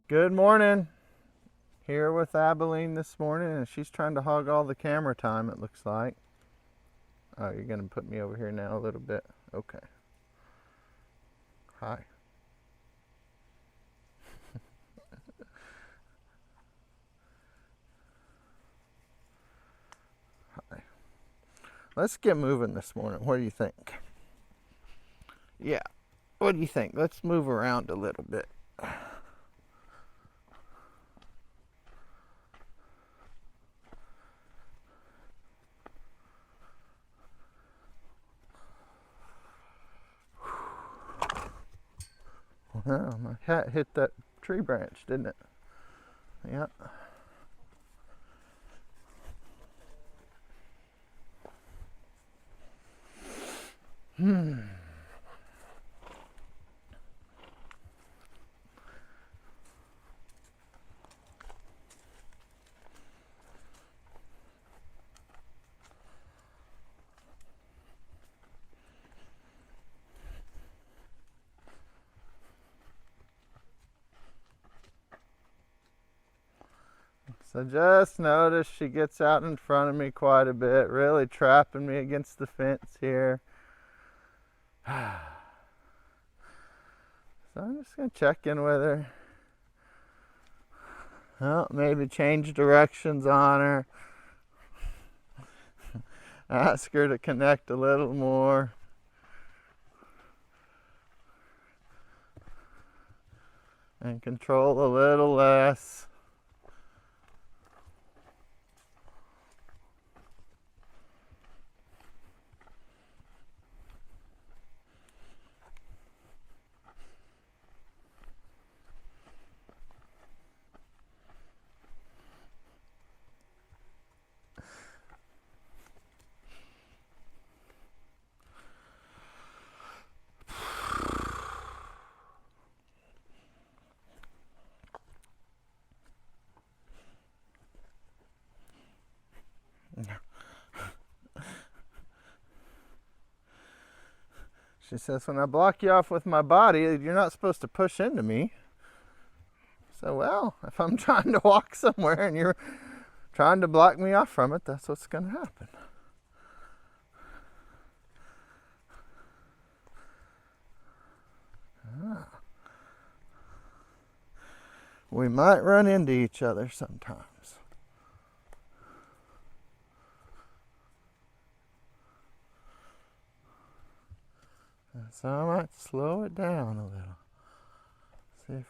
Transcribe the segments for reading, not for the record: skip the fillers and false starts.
Good morning. Here with Abilene this morning, and she's trying to hog all the camera time, it looks like. Oh, you're going to put me over here now a little bit. Okay. Hi. Hi. Let's get moving this morning. What do you think? Yeah. What do you think? Let's move around a little bit. Well, my hat hit that tree branch, didn't it? Yeah. So just notice she gets out in front of me quite a bit, really trapping me against the fence here. So I'm just going to check in with her. Well, maybe change directions on her. Ask her to connect a little more. And control a little less. She says, when I block you off with my body, you're not supposed to push into me. So, well, if I'm trying to walk somewhere and you're trying to block me off from it, that's what's going to happen. Ah. We might run into each other sometimes. So I might slow it down a little. See if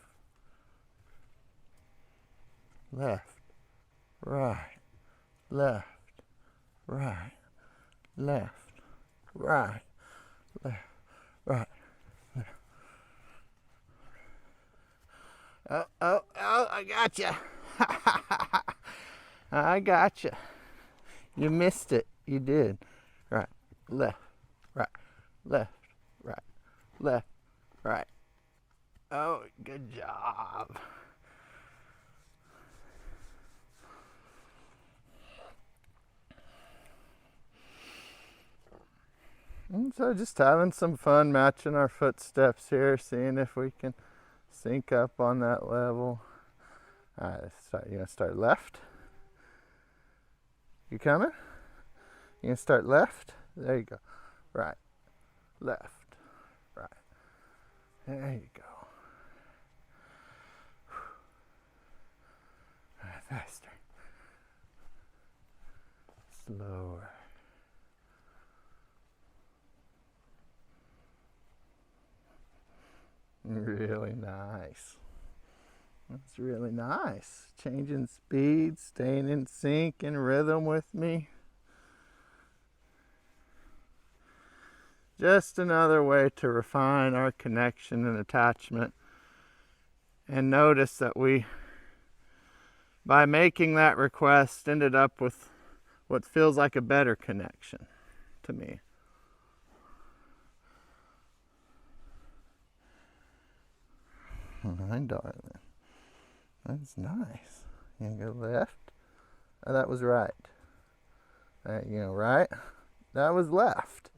left, right, left, right, left, right, left, right, left. Oh, I got you. I got you. You missed it. You did. Right, left, right, left, right, left, right. Oh, good job. And so just having some fun matching our footsteps here, seeing if we can sync up on that level. All right, you're gonna start left. You coming? You're gonna start left. There you go. Right, left, right. There you go. All right, faster. Slower. Really nice. That's really nice. Changing speed, staying in sync and rhythm with me. Just another way to refine our connection and attachment. And notice that we, by making that request, ended up with what feels like a better connection to me. My darling. That's nice. You gonna go left? Oh, that was right. All right, you go right? That was left.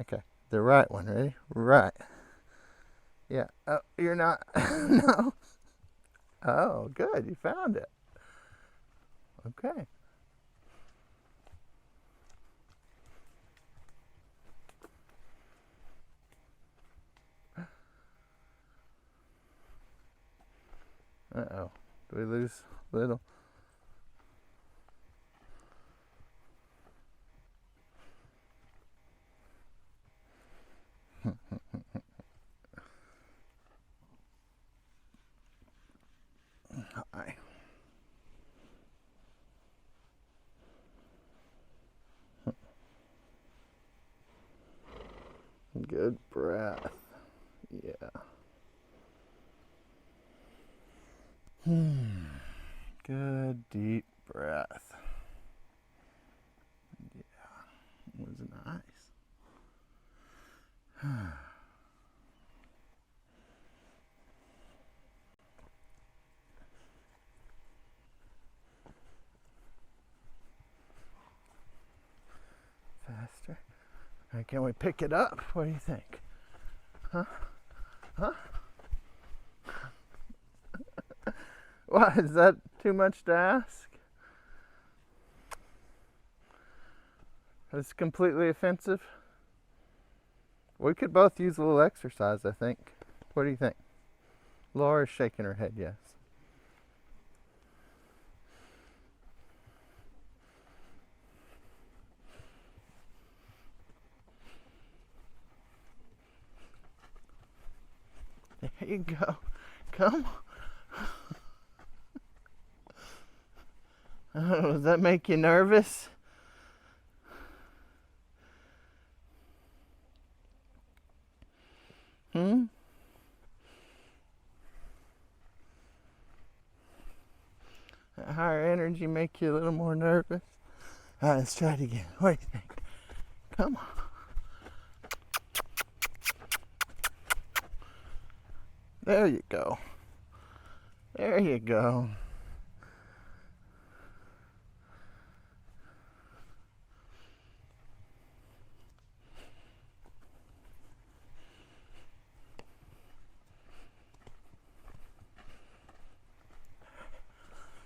Okay, the right one. Ready? Right, Yeah. Oh, you're not. No. Oh, good. You found it. Okay. Uh-oh. Do we lose little? Hi. Good breath. Yeah. Good deep breath. Yeah. It was nice. Faster. All right, can we pick it up? What do you think? Huh? Huh? What, is that too much to ask? It's completely offensive? We could both use a little exercise, I think. What do you think? Laura's shaking her head yes. There you go. Come on. Oh, does that make you nervous? Hmm? That higher energy make you a little more nervous? All right, let's try it again. What do you think? Come on. There you go. There you go.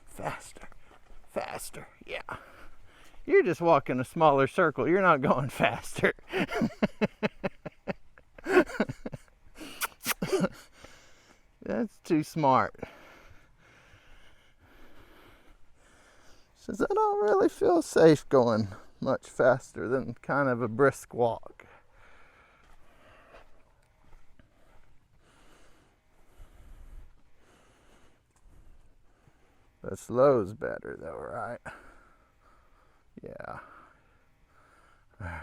Faster. Faster. Yeah. You're just walking a smaller circle. You're not going faster. That's too smart. Says, I don't really feel safe going much faster than kind of a brisk walk. But slow's better though, right? Yeah. Alright.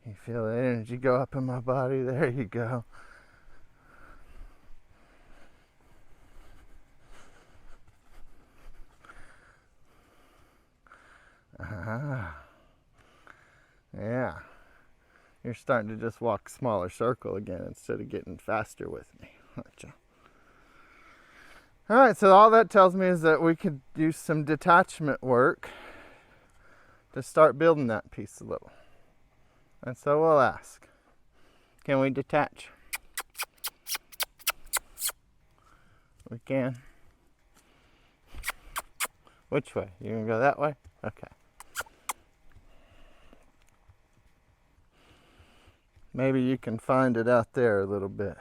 You feel the energy go up in my body? There you go. Yeah. You're starting to just walk a smaller circle again instead of getting faster with me, aren't you? Alright, so all that tells me is that we could do some detachment work to start building that piece a little. And so we'll ask, can we detach? We can. Which way? You're gonna go that way? Okay. Maybe you can find it out there a little bit.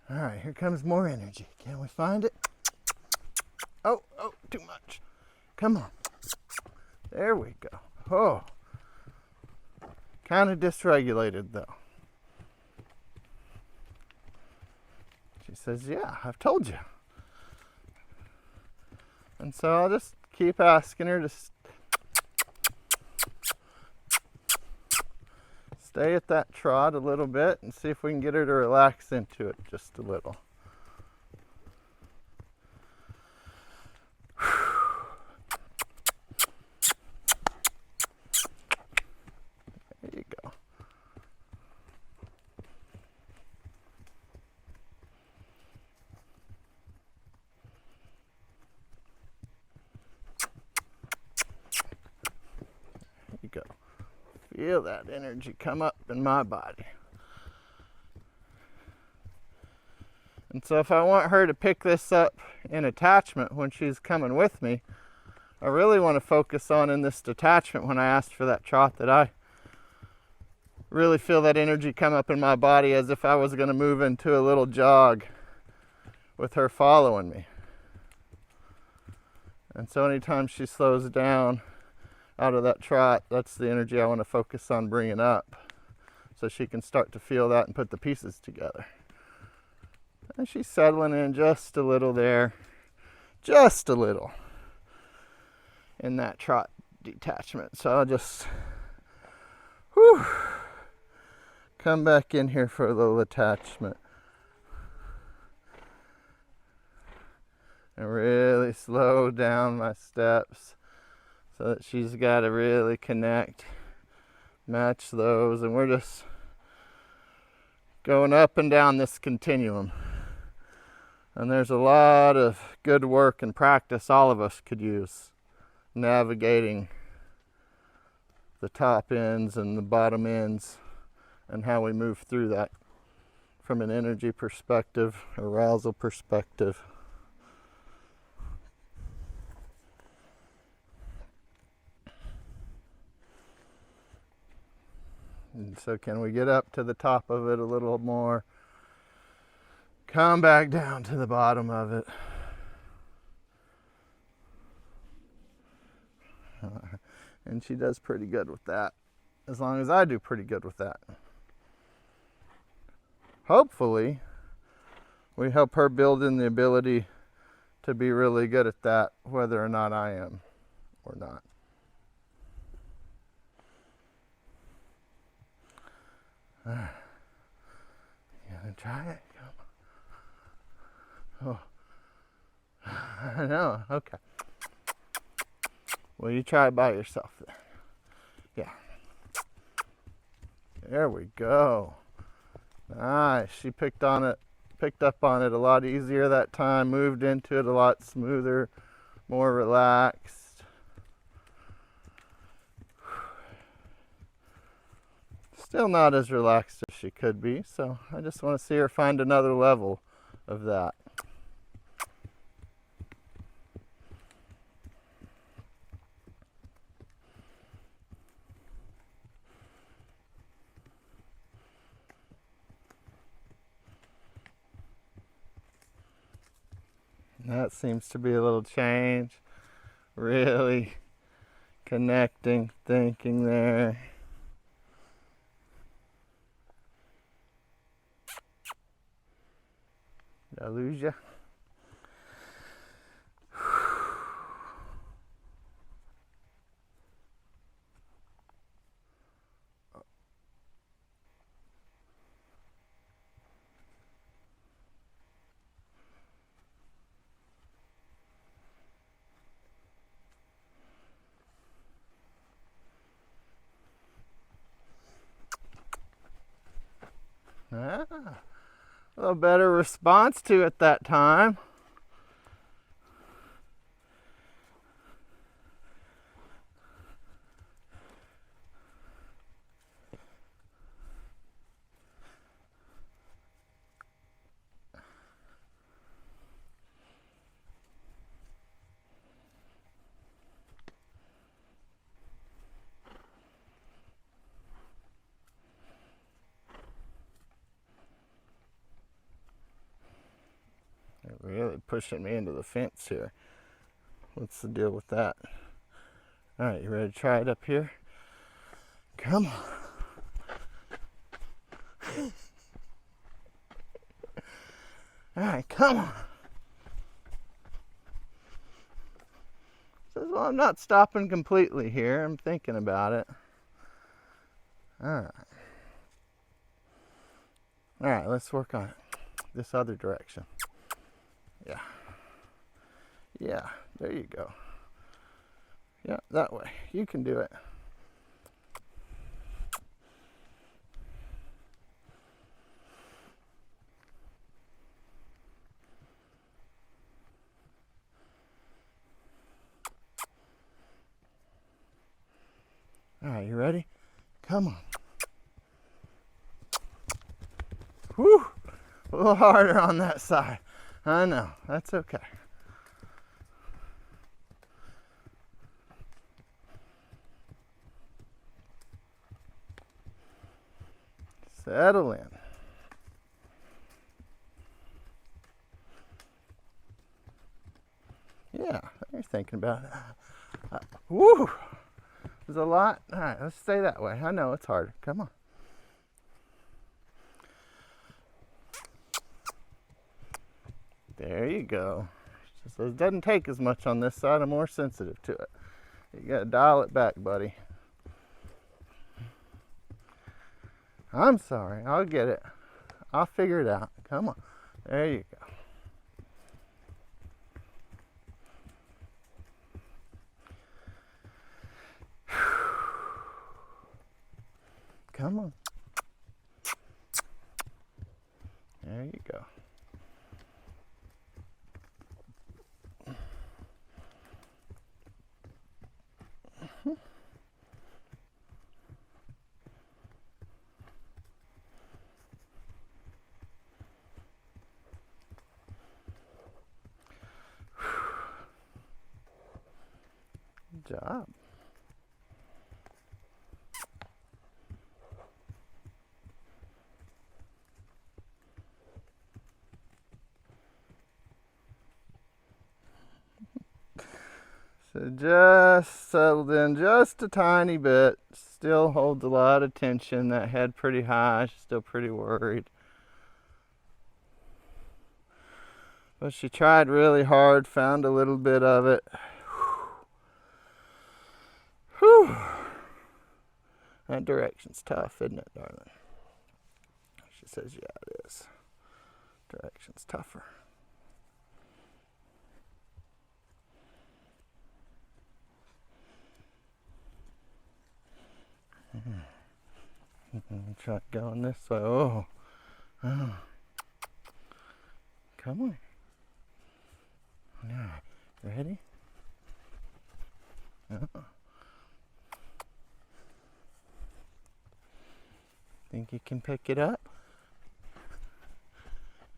All right, here comes more energy. Can we find it? Oh, too much. Come on. There we go. Oh. Kind of dysregulated though. She says, yeah, I've told you. And so I'll just keep asking her to stay at that trot a little bit and see if we can get her to relax into it just a little. feel that energy come up in my body. And so if I want her to pick this up in attachment when she's coming with me, I really want to focus on in this detachment when I asked for that trot that I really feel that energy come up in my body as if I was going to move into a little jog with her following me. And so anytime she slows down out of that trot, that's the energy I want to focus on bringing up so she can start to feel that and put the pieces together. And she's settling in just a little there, just a little in that trot detachment. So I'll just come back in here for a little attachment. And really slow down my steps so that she's got to really connect, match those, and we're just going up and down this continuum. And there's a lot of good work and practice all of us could use navigating the top ends and the bottom ends and how we move through that from an energy perspective, arousal perspective. And so can we get up to the top of it a little more? Come back down to the bottom of it. And she does pretty good with that, as long as I do pretty good with that. Hopefully, we help her build in the ability to be really good at that, whether or not I am or not. You gonna try it? Oh, I know. Okay. Well, you try it by yourself then. Yeah. There we go. Nice. She picked up on it a lot easier that time, moved into it a lot smoother, more relaxed. Still not as relaxed as she could be, so I just want to see her find another level of that. That seems to be a little change. Really connecting, thinking there. Did I lose you? Ah, a little better response to it that time. Really pushing me into the fence here. What's the deal with that? All right, you ready to try it up here? Come on. All right, come on. Says, well, I'm not stopping completely here. I'm thinking about it. All right. All right, let's work on it. This other direction. Yeah. Yeah, there you go. Yeah, that way. You can do it. All right, you ready? Come on. Whew. A little harder on that side. I know. That's okay. Settle in. Yeah, you're thinking about it. Woo! There's a lot. All right, let's stay that way. I know it's harder. Come on. There you go. So it doesn't take as much on this side. I'm more sensitive to it. You gotta dial it back, buddy. I'm sorry. I'll get it. I'll figure it out. Come on. There you go. Come on. There you go. Good job. So just settled in just a tiny bit. Still holds a lot of tension. That head pretty high. She's still pretty worried. But she tried really hard, found a little bit of it. Whew. That direction's tough, isn't it, darling? She says, yeah, it is. Direction's tougher. Try going this way. Oh. Come on. Now, ready? Think you can pick it up?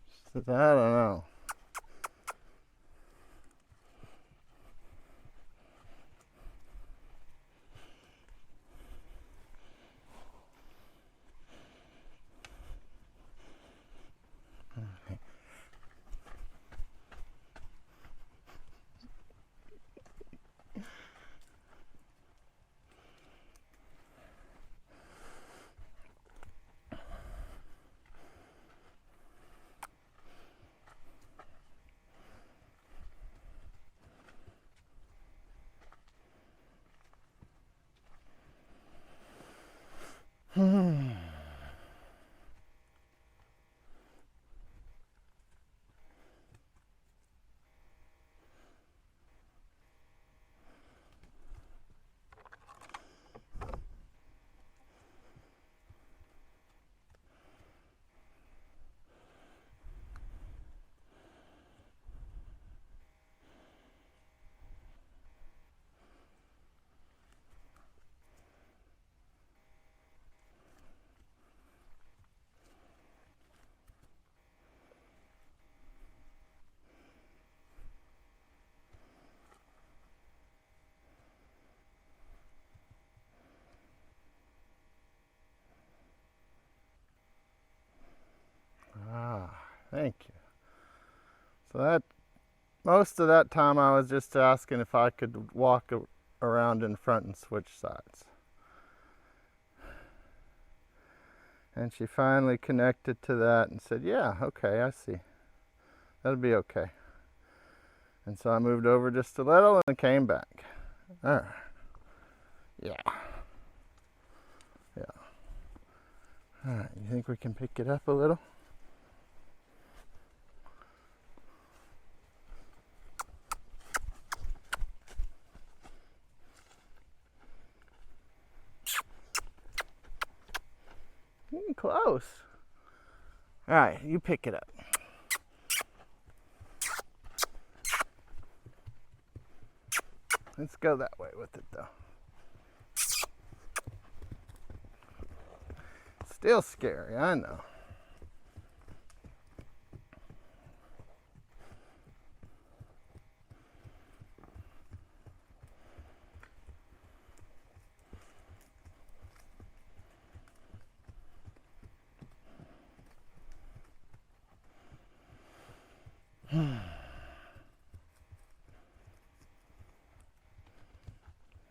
She says, I don't know. Thank you. So that most of that time I was just asking if I could walk around in front and switch sides. And she finally connected to that and said, yeah, okay, I see. That'll be okay. And so I moved over just a little and came back. All right. Yeah. Yeah. All right, you think we can pick it up a little? Close. All right, you pick it up. Let's go that way with it, though. Still scary, I know.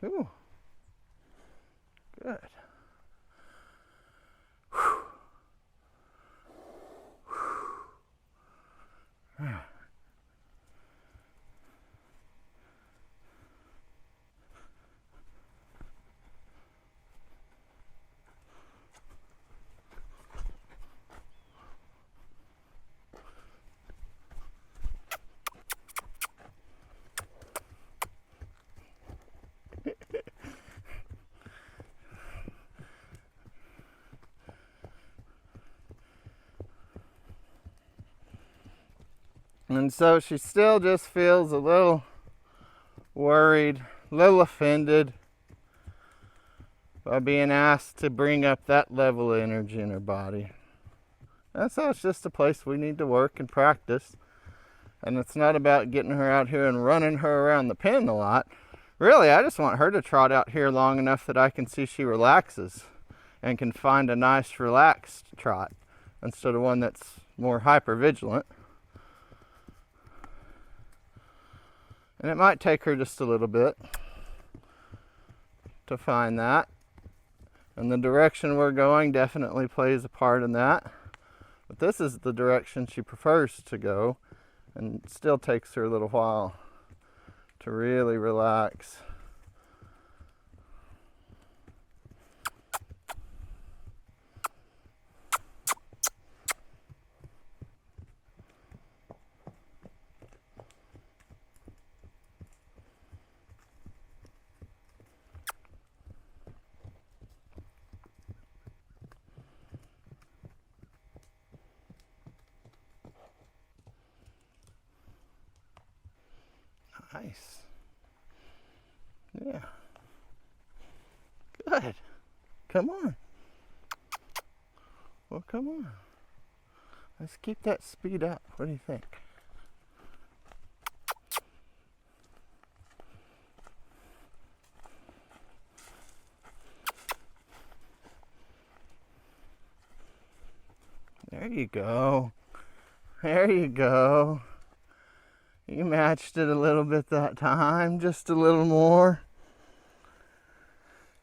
Ooh, good. And so she still just feels a little worried, a little offended by being asked to bring up that level of energy in her body. And so it's just a place we need to work and practice. And it's not about getting her out here and running her around the pen a lot. Really, I just want her to trot out here long enough that I can see she relaxes and can find a nice relaxed trot instead of one that's more hyper-vigilant. And it might take her just a little bit to find that. And the direction we're going definitely plays a part in that. But this is the direction she prefers to go, and it still takes her a little while to really relax. Nice. Yeah. Good. Come on. Well, come on. Let's keep that speed up. What do you think? There you go. There you go. You matched it a little bit that time, just a little more.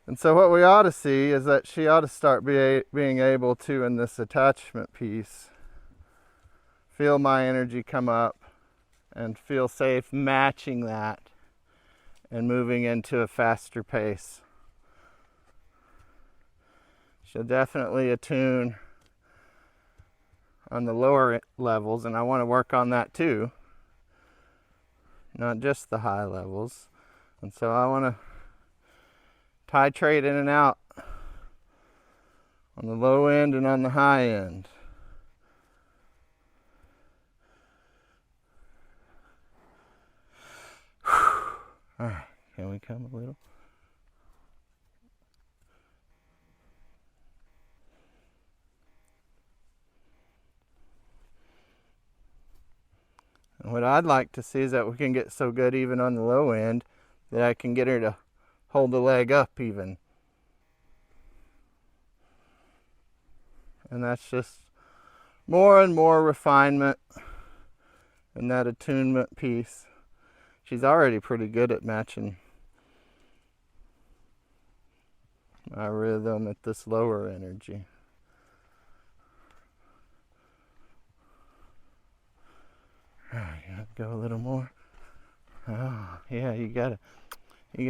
And so what we ought to see is that she ought to start being able to, in this attachment piece, feel my energy come up and feel safe matching that and moving into a faster pace. She'll definitely attune on the lower levels, and I want to work on that too, not just the high levels. And so I want to titrate in and out on the low end and on the high end. All right, can we come a little? And what I'd like to see is that we can get so good even on the low end that I can get her to hold the leg up even. And that's just more and more refinement in that attunement piece. She's already pretty good at matching my rhythm at this lower energy. You gotta go a little more. Oh, yeah, you gotta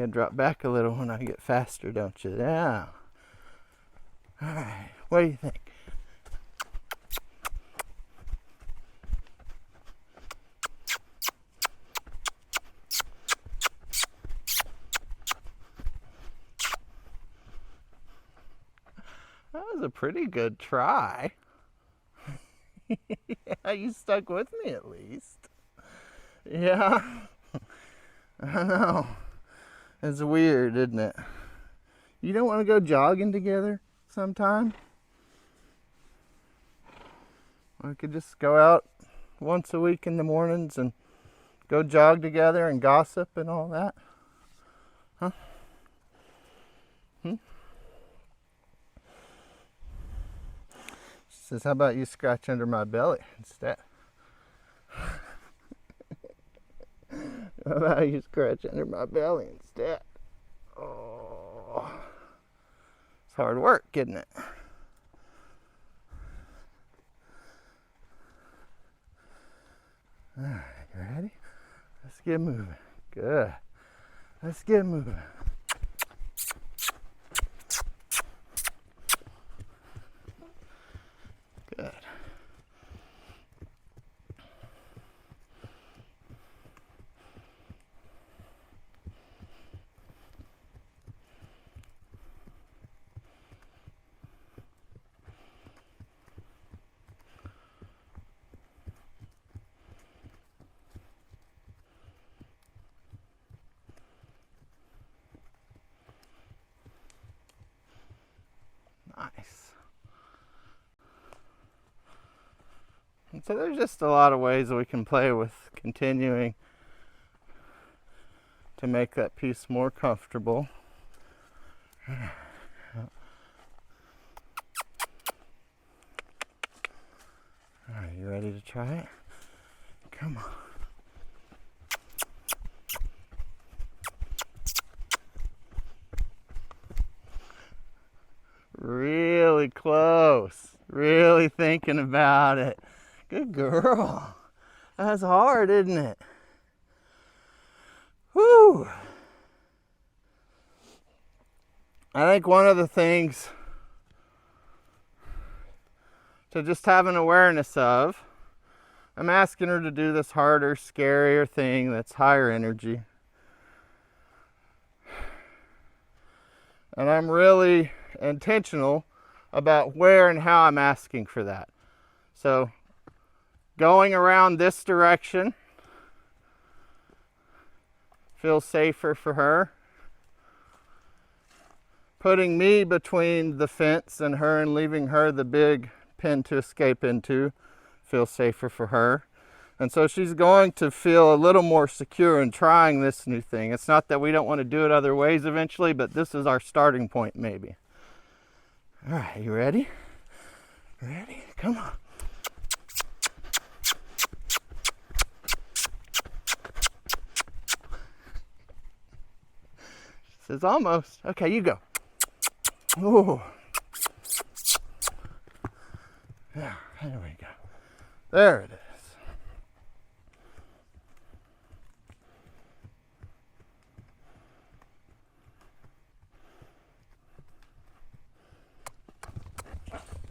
drop back a little when I get faster, don't you? Yeah. All right, what do you think? That was a pretty good try. Yeah, you stuck with me at least. Yeah. I know. It's weird, isn't it? You don't want to go jogging together sometime? We could just go out once a week in the mornings and go jog together and gossip and all that. Huh? She says, how about you scratch under my belly instead? How about you scratch under my belly instead? Oh, it's hard work, isn't it? All right, you ready? Let's get moving. Good. Let's get moving. Good. Nice. And so there's just a lot of ways that we can play with continuing to make that piece more comfortable. Alright, you ready to try it? Come on. Really close. Really thinking about it. Good girl. That's hard, isn't it? Whew. I think one of the things to just have an awareness of, I'm asking her to do this harder, scarier thing that's higher energy. And I'm really intentional about where and how I'm asking for that. So going around this direction feels safer for her. Putting me between the fence and her and leaving her the big pen to escape into feels safer for her. And so she's going to feel a little more secure in trying this new thing. It's not that we don't want to do it other ways eventually, but this is our starting point maybe. All right, you ready? Ready? Come on. She says almost. Okay, you go. Oh. Yeah, there we go. There it is.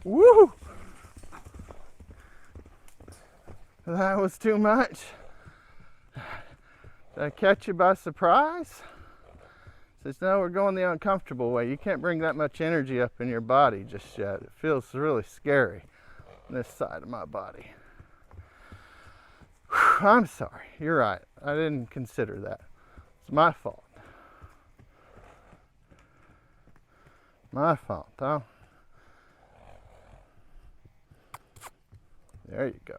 Woo! That was too much. Did I catch you by surprise? Says, no, we're going the uncomfortable way. You can't bring that much energy up in your body just yet. It feels really scary on this side of my body. Whew, I'm sorry. You're right. I didn't consider that. It's my fault. My fault, huh? There you go.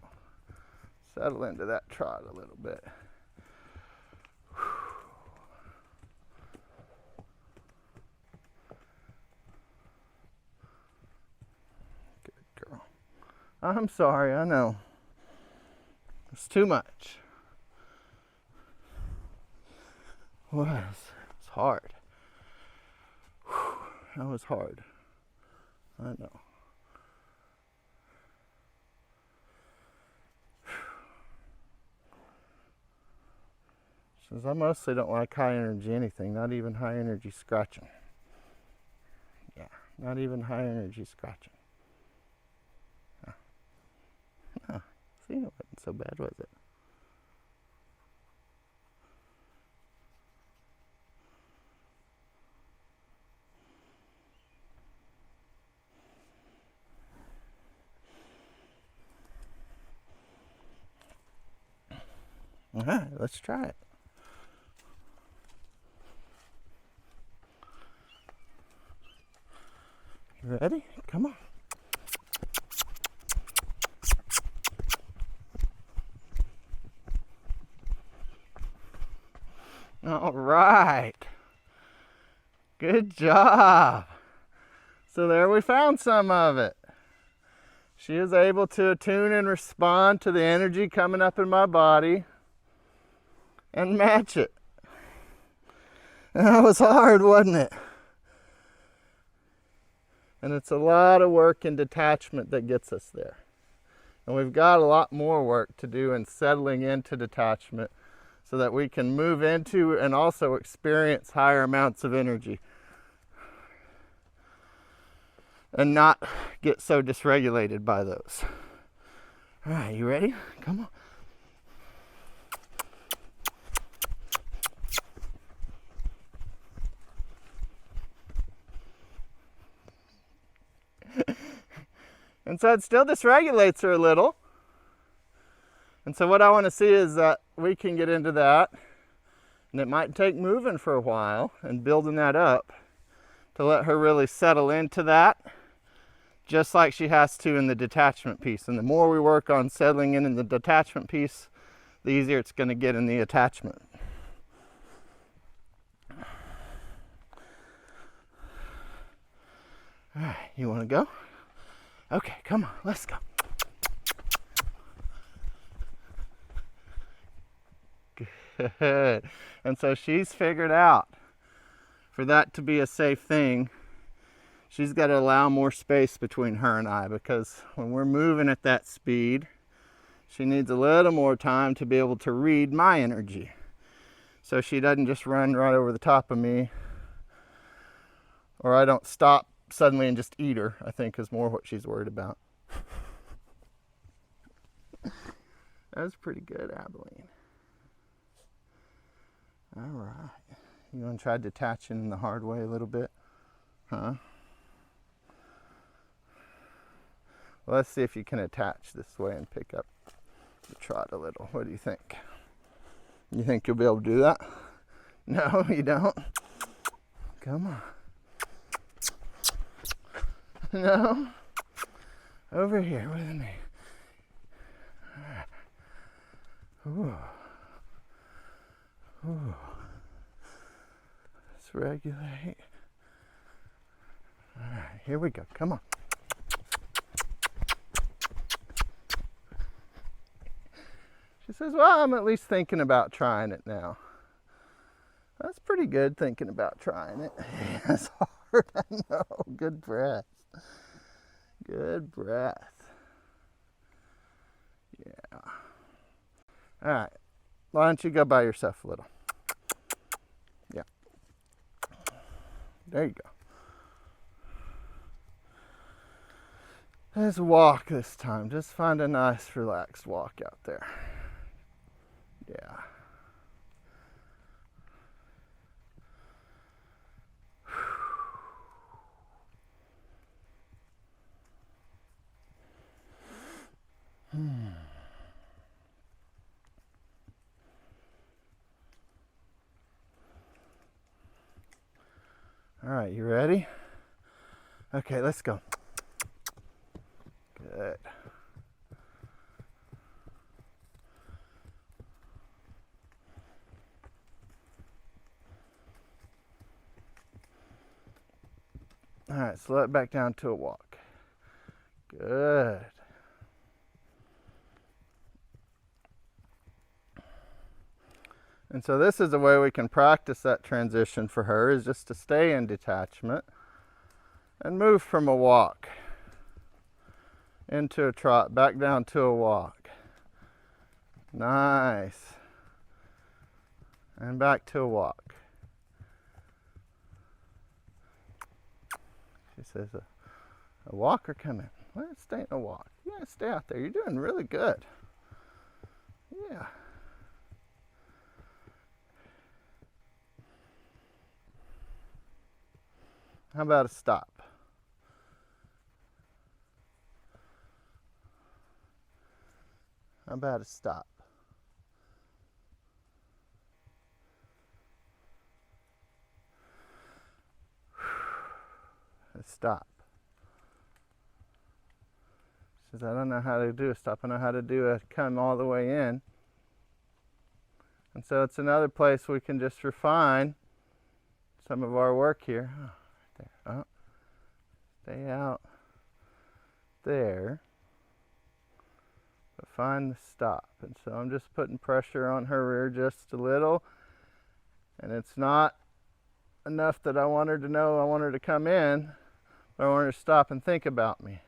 Settle into that trot a little bit. Good girl. I'm sorry, I know. It's too much. It was. It's hard. That was hard. I know. Says I mostly don't like high energy anything, not even high energy scratching. Yeah, not even high energy scratching. Oh, see, it wasn't so bad, was it? All right, let's try it. You ready? Come on. All right. Good job. So there we found some of it. She is able to attune and respond to the energy coming up in my body and match it. And that was hard, wasn't it? And it's a lot of work in detachment that gets us there. And we've got a lot more work to do in settling into detachment so that we can move into and also experience higher amounts of energy and not get so dysregulated by those. All right, you ready? Come on. And so it still dysregulates her a little. And so what I want to see is that we can get into that. And it might take moving for a while and building that up to let her really settle into that, just like she has to in the detachment piece. And the more we work on settling in the detachment piece, the easier it's going to get in the attachment. All right, you want to go? Okay, come on, let's go. Good. And so she's figured out for that to be a safe thing, she's got to allow more space between her and I, because when we're moving at that speed, she needs a little more time to be able to read my energy. So she doesn't just run right over the top of me, or I don't stop suddenly and just eat her, I think is more what she's worried about. That was pretty good, Abilene. All right. You want to try detaching the hard way a little bit? Huh? Well, let's see if you can attach this way and pick up the trot a little. What do you think? You think you'll be able to do that? No, you don't? Come on. No? Over here with me. All right. Ooh. Ooh. Let's regulate. All right, here we go. Come on. She says, well, I'm at least thinking about trying it now. That's pretty good, thinking about trying it. It's hard, I know. Good breath. Good breath. Yeah. All right. Why don't you go by yourself a little? Yeah. There you go. Let's walk this time. Just find a nice, relaxed walk out there. Yeah. All right, you ready? Okay, let's go. Good. All right, slow it back down to a walk. Good. And so this is a way we can practice that transition for her, is just to stay in detachment and move from a walk into a trot, back down to a walk. Nice. And back to a walk. She says, a walker coming. Let's stay in a walk. Yeah, stay out there. You're doing really good. Yeah. How about a stop? How about a stop? A stop. She says, I don't know how to do a stop. I know how to do a come all the way in And so it's another place we can just refine some of our work here. Oh, right there. Oh, stay out there. But find the stop. And so I'm just putting pressure on her rear just a little. And it's not enough that I want her to know I want her to come in, but I want her to stop and think about me.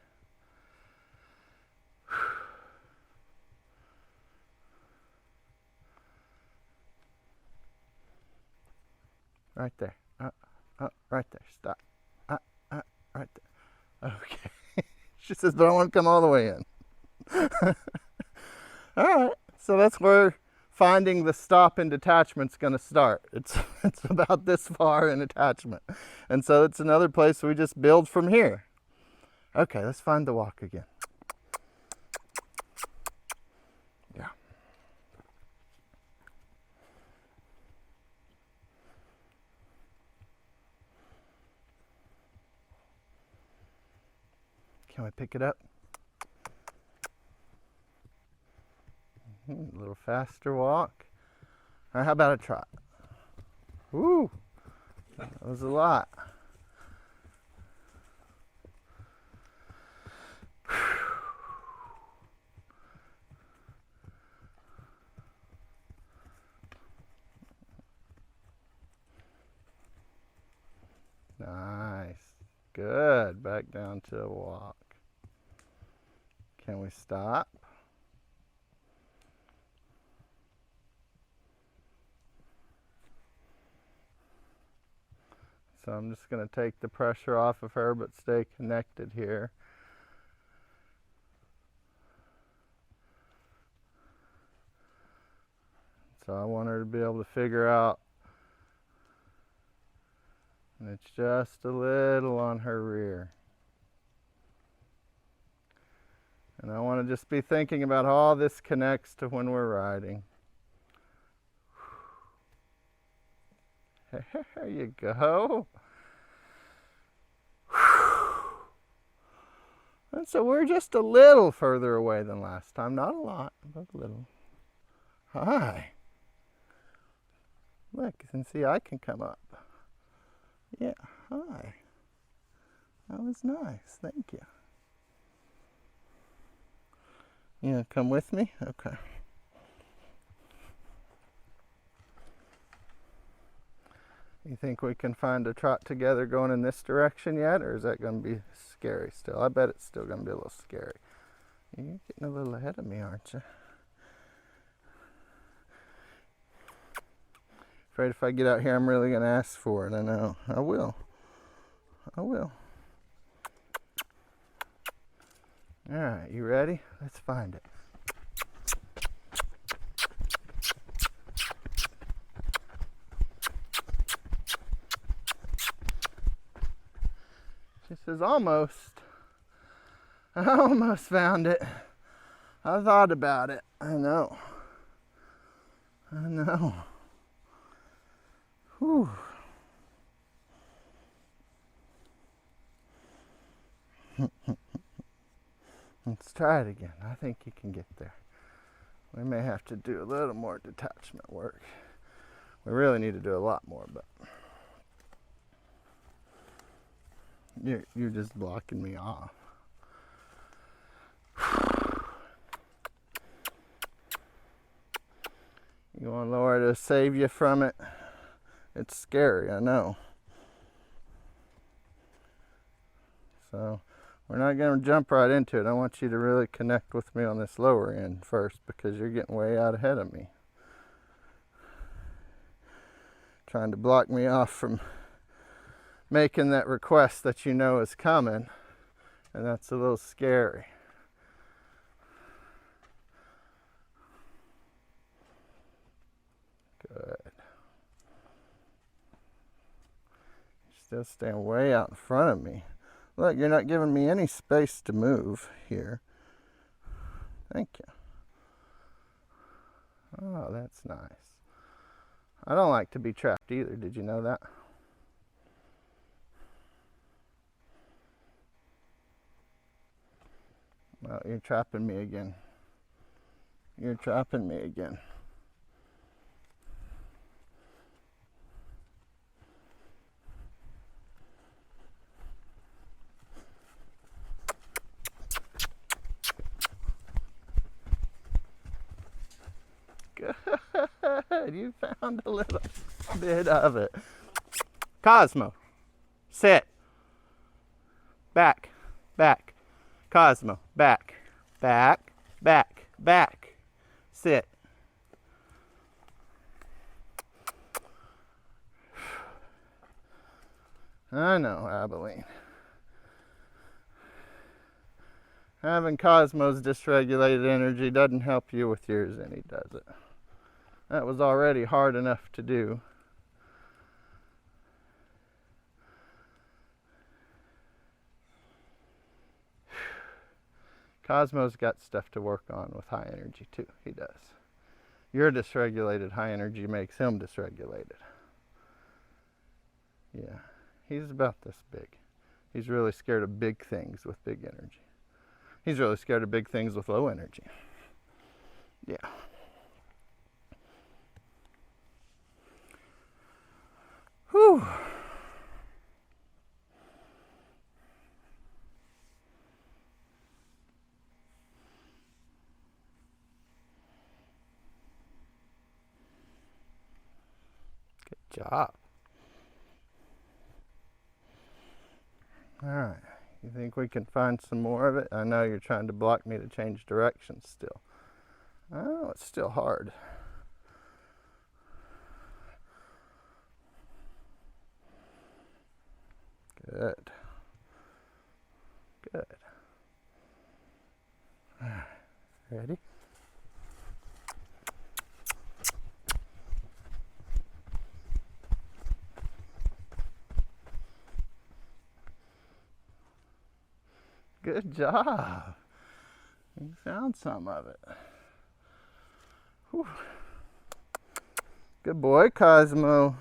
Right there. Right there. Stop. Right there. Okay. She says, but I want to come all the way in. All right. So that's where finding the stop in detachment's going to start. It's about this far in attachment. And so it's another place we just build from here. Okay, let's find the walk again. Yeah. Can we pick it up? A little faster walk. All right, how about a trot? Woo! That was a lot. Nice. Good. Back down to a walk. Can we stop? So I'm just going to take the pressure off of her but stay connected here. So I want her to be able to figure out, and it's just a little on her rear. And I want to just be thinking about how all this connects to when we're riding. There you go. And so we're just a little further away than last time. Not a lot, but a little. Hi. Look, you can see I can come up. Yeah, hi. That was nice. Thank you. You gonna come with me? Okay. You think we can find a trot together going in this direction yet, or is that going to be scary still? I bet it's still going to be a little scary. You're getting a little ahead of me, aren't you? Afraid if I get out here, I'm really going to ask for it. I know. I will. I will. All right, you ready? Let's find it. She says, almost. I almost found it. I thought about it. I know. I know. Whew. Let's try it again. I think you can get there. We may have to do a little more detachment work. We really need to do a lot more, but you're just blocking me off. You want Laura to save you from it? It's scary, I know. So we're not going to jump right into it. I want you to really connect with me on this lower end first, because you're getting way out ahead of me. Trying to block me off from making that request that you know is coming, and that's a little scary. Good. You're still staying way out in front of me. Look, you're not giving me any space to move here. Thank you. Oh, that's nice. I don't like to be trapped either. Did you know that? Well, you're trapping me again. You're trapping me again. Good. You found a little bit of it. Cosmo, sit. Back, back. Cosmo, back, back, back, back. Sit. I know, Abilene. Having Cosmo's dysregulated energy doesn't help you with yours any, does it? That was already hard enough to do. Cosmo's got stuff to work on with high energy too. He does. Your dysregulated high energy makes him dysregulated. Yeah, he's about this big. He's really scared of big things with big energy. He's really scared of big things with low energy. Yeah. Whew. Good job. All right. You think we can find some more of it? I know you're trying to block me to change directions still. Oh, it's still hard. Good. Good. All right. Ready? Good job. You found some of it. Whew. Good boy, Cosmo.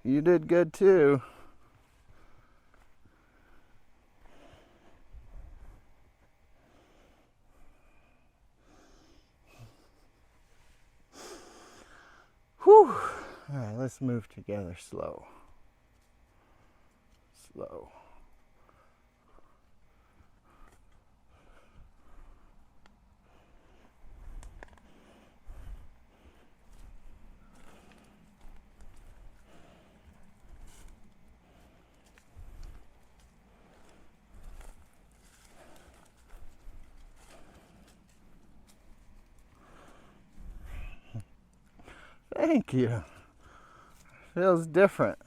You did good too. Whew. All right, let's move together slow. Slow. Thank you. Feels different.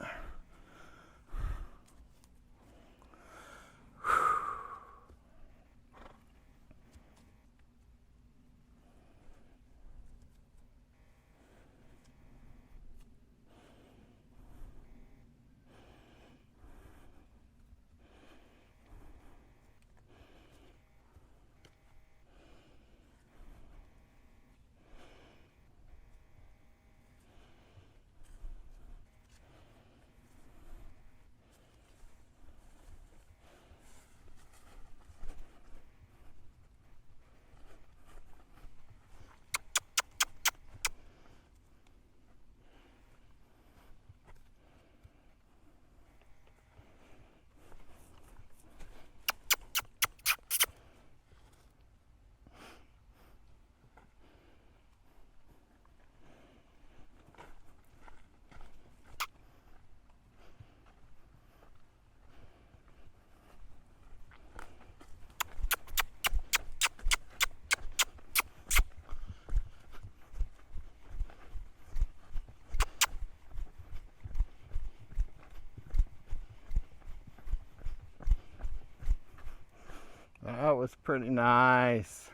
That was pretty nice.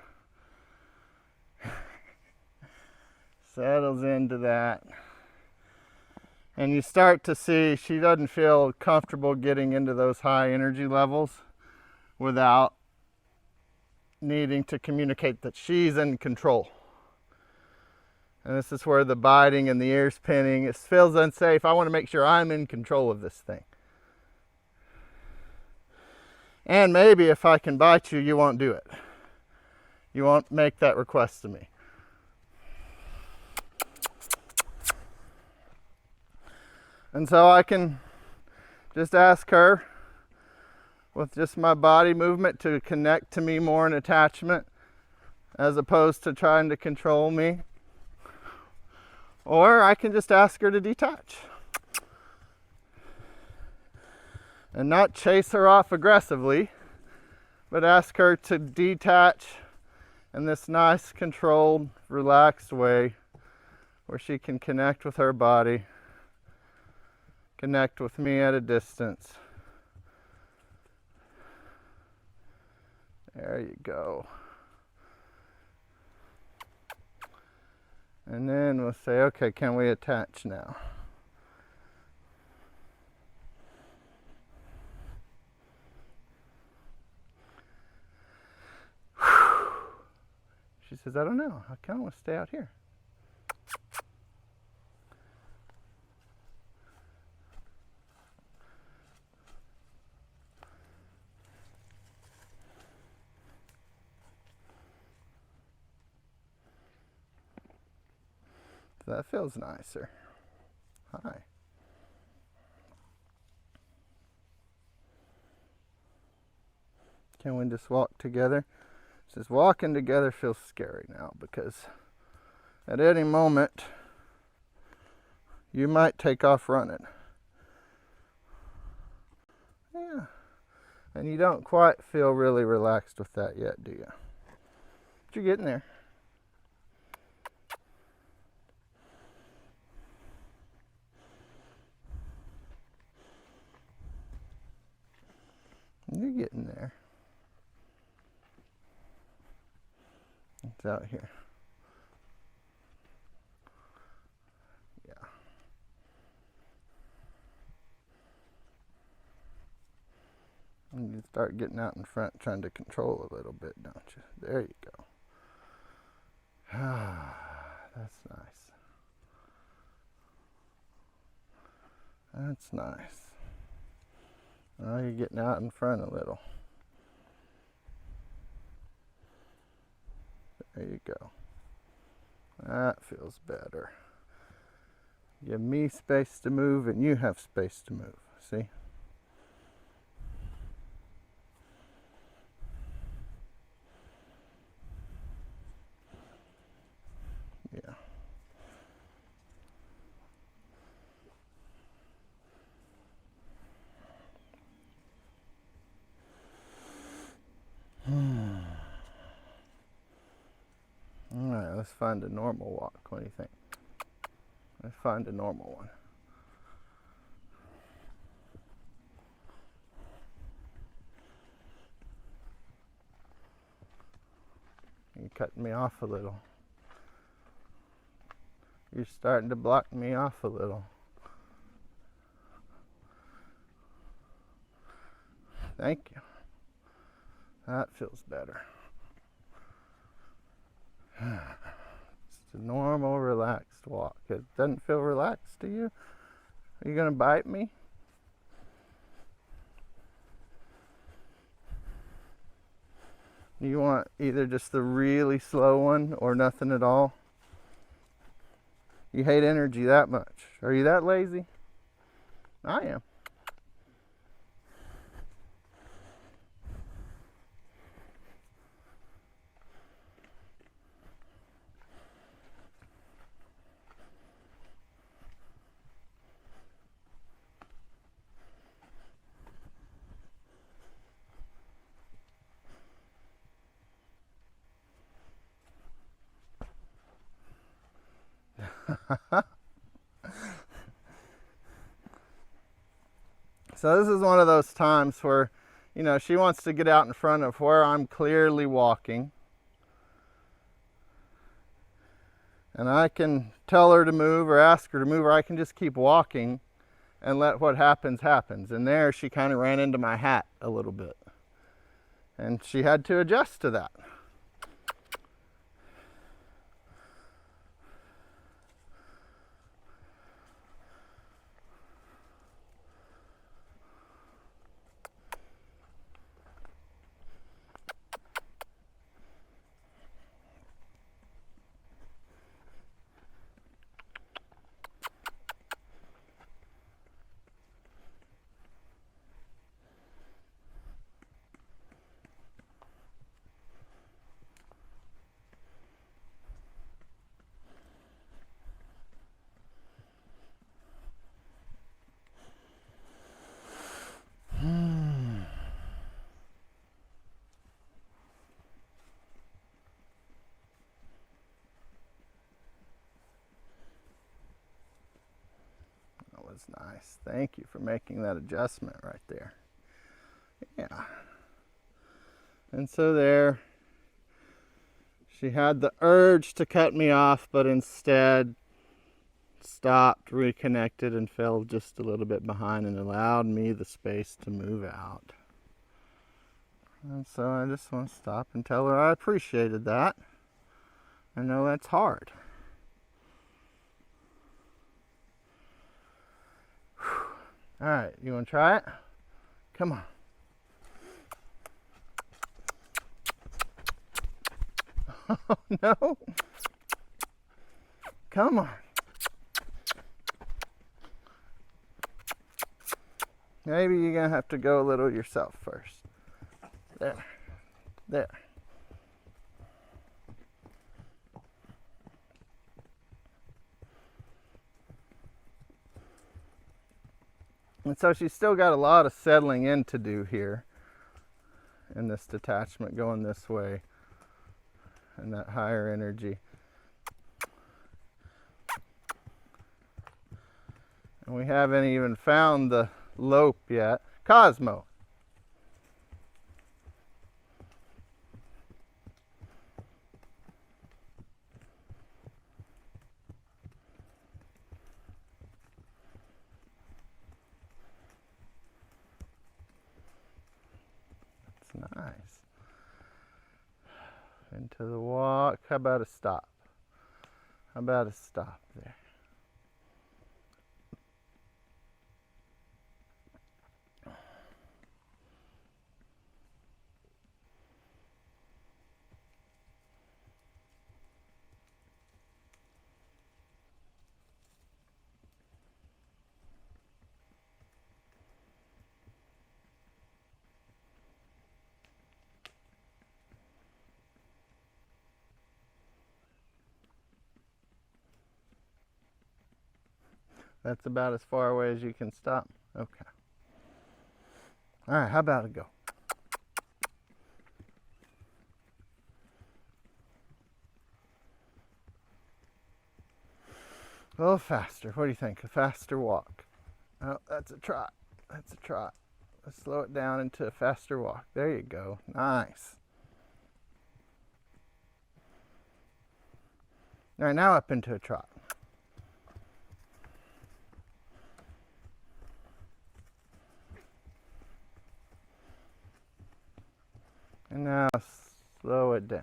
Settles into that. And you start to see she doesn't feel comfortable getting into those high energy levels without needing to communicate that she's in control. And this is where the biting and the ears pinning, it feels unsafe. I want to make sure I'm in control of this thing. And maybe if I can bite you, you won't do it. You won't make that request to me. And so I can just ask her with just my body movement to connect to me more in attachment as opposed to trying to control me. Or I can just ask her to detach. And not chase her off aggressively, but ask her to detach in this nice, controlled, relaxed way where she can connect with her body, connect with me at a distance. There you go. And then we'll say, okay, can we attach now? She says, I don't know. I kind of want to stay out here. That feels nicer. Hi. Can we just walk together? It says walking together feels scary now because at any moment you might take off running. Yeah. And you don't quite feel really relaxed with that yet, do you? But you're getting there. You're getting there. It's out here. Yeah. And you start getting out in front, trying to control a little bit, don't you? There you go. That's nice. That's nice. Now you're getting out in front a little. There you go. That feels better. Give me space to move and you have space to move. See? Yeah. All right, let's find a normal walk. What do you think? Let's find a normal one. You're cutting me off a little. You're starting to block me off a little. Thank you. That feels better. It's a normal, relaxed walk. It doesn't feel relaxed to you? Are you going to bite me? You want either just the really slow one or nothing at all? You hate energy that much. Are you that lazy? I am. So this is one of those times where, she wants to get out in front of where I'm clearly walking. And I can tell her to move or ask her to move, or I can just keep walking and let what happens happens. And there she kind of ran into my hat a little bit. And she had to adjust to that. was nice. Thank you for making that adjustment right there. Yeah. And so there, she had the urge to cut me off, but instead stopped, reconnected, and fell just a little bit behind and allowed me the space to move out. And so I just want to stop and tell her I appreciated that. I know that's hard. All right, you want to try it? Come on. Oh, no. Come on. Maybe you're going to have to go a little yourself first. There. There. And so she's still got a lot of settling in to do here in this detachment, going this way and that higher energy. And we haven't even found the lope yet. Cosmo. That's nice. Into the walk. How about a stop? How about a stop there? That's about as far away as you can stop. Okay. All right, how about a go? A little faster. What do you think? A faster walk? Oh, that's a trot. That's a trot. Let's slow it down into a faster walk. There you go. Nice. All right, now up into a trot. And now slow it down.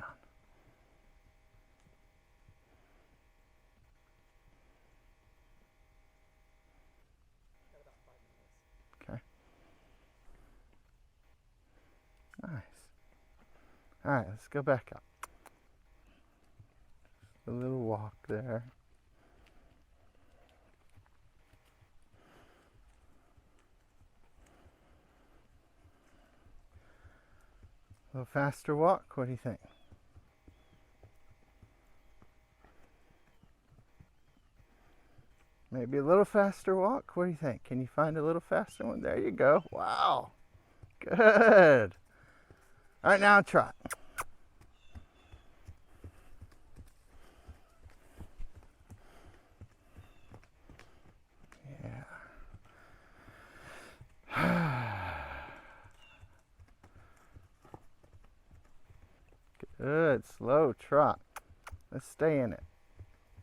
Okay. Nice. All right, let's go back up. Just a little walk there. A little faster walk. What do you think? Maybe a little faster walk. What do you think? Can you find a little faster one? There you go. Wow. Good. All right, now trot. Yeah. Good. Slow trot. Let's stay in it.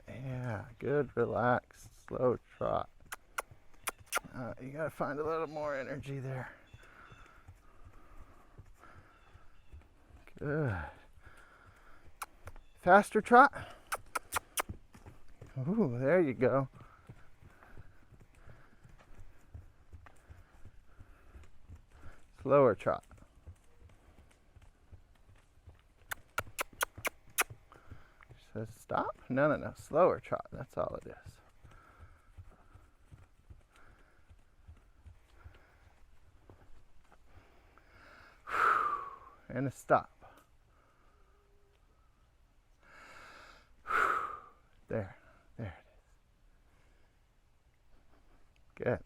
Yeah. Good. Relaxed. Slow trot. You gotta find a little more energy there. Good. Faster trot. Ooh, there you go. Slower trot. Says stop? No, no, no. Slower trot. That's all it is. And a stop. There. There it is. Good.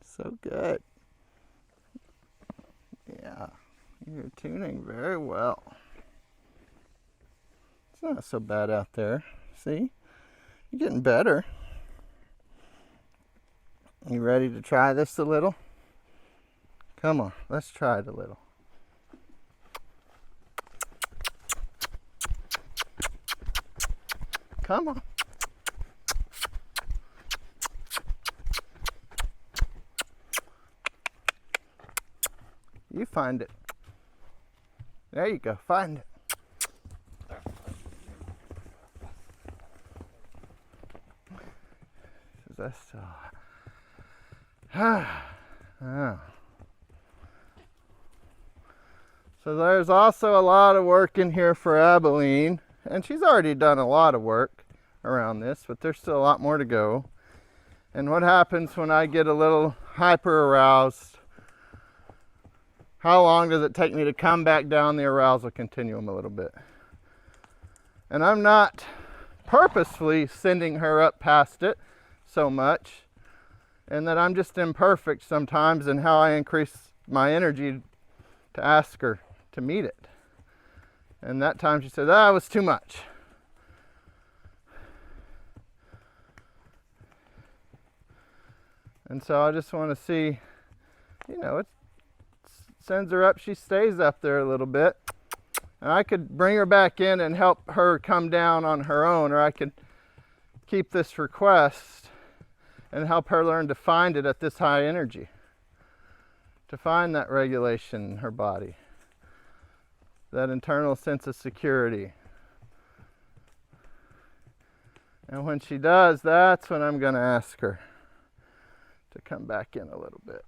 So good. Yeah. You're tuning very well. It's not so bad out there. See? You're getting better. You ready to try this a little? Come on, let's try it a little. Come on. You find it. There you go, find it. That's oh. So there's also a lot of work in here for Abilene, and she's already done a lot of work around this, but there's still a lot more to go. And what happens when I get a little hyper aroused? How long does it take me to come back down the arousal continuum a little bit? And I'm not purposefully sending her up past it so much, and that I'm just imperfect sometimes in how I increase my energy to ask her to meet it. And that time she said, that was too much. And so I just want to see, it sends her up, she stays up there a little bit. And I could bring her back in and help her come down on her own, or I could keep this request and help her learn to find it at this high energy, to find that regulation in her body, that internal sense of security. And when she does, that's when I'm going to ask her to come back in a little bit.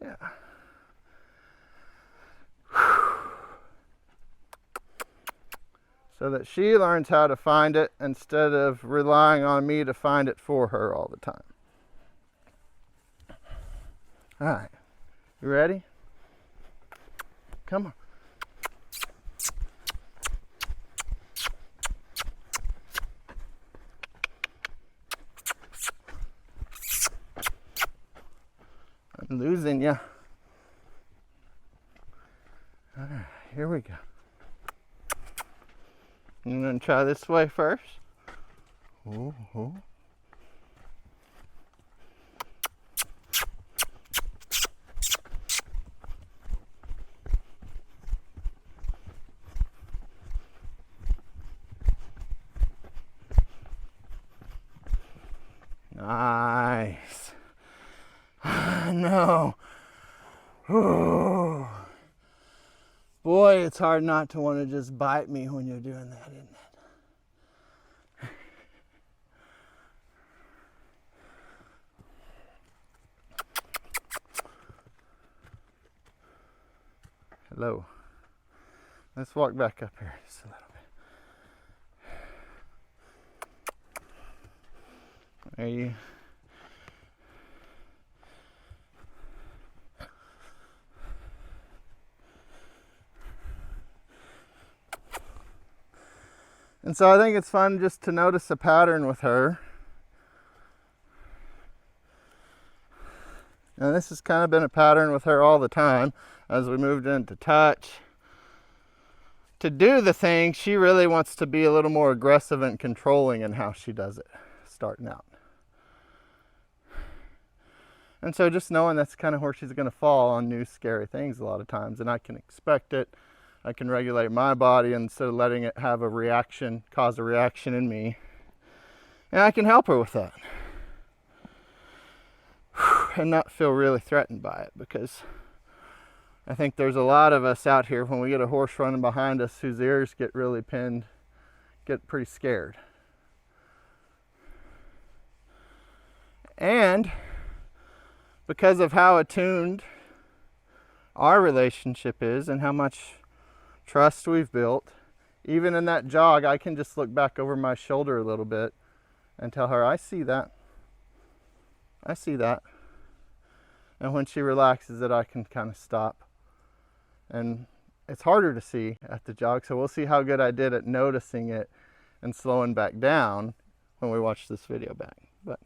Yeah. So that she learns how to find it instead of relying on me to find it for her all the time. All right, you ready? Come on. I'm losing you. All right, here we go. I'm going to try this way first. Ooh, ooh. Nice. No. Ooh. Boy, it's hard not to want to just bite me when you're doing that, isn't it? Hello. Let's walk back up here just a little bit. There you. And so I think it's fun just to notice a pattern with her. And this has kind of been a pattern with her all the time as we moved into touch. To do the thing, she really wants to be a little more aggressive and controlling in how she does it, starting out. And so just knowing that's kind of where she's going to fall on new scary things a lot of times, and I can expect it. I can regulate my body instead of letting it have a reaction, cause a reaction in me. And I can help her with that. And not feel really threatened by it, because I think there's a lot of us out here, when we get a horse running behind us whose ears get really pinned, get pretty scared. And because of how attuned our relationship is and how much trust we've built, even in that jog, I can just look back over my shoulder a little bit and tell her, I see that. I see that. And when she relaxes it, I can kind of stop. And it's harder to see at the jog, so we'll see how good I did at noticing it and slowing back down when we watch this video back. But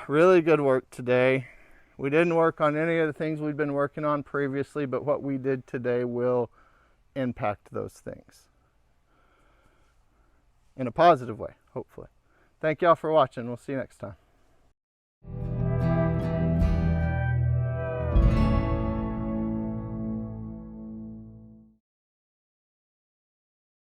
really good work today. We didn't work on any of the things we'd been working on previously, but what we did today will impact those things. in a positive way, hopefully. Thank y'all for watching. We'll see you next time.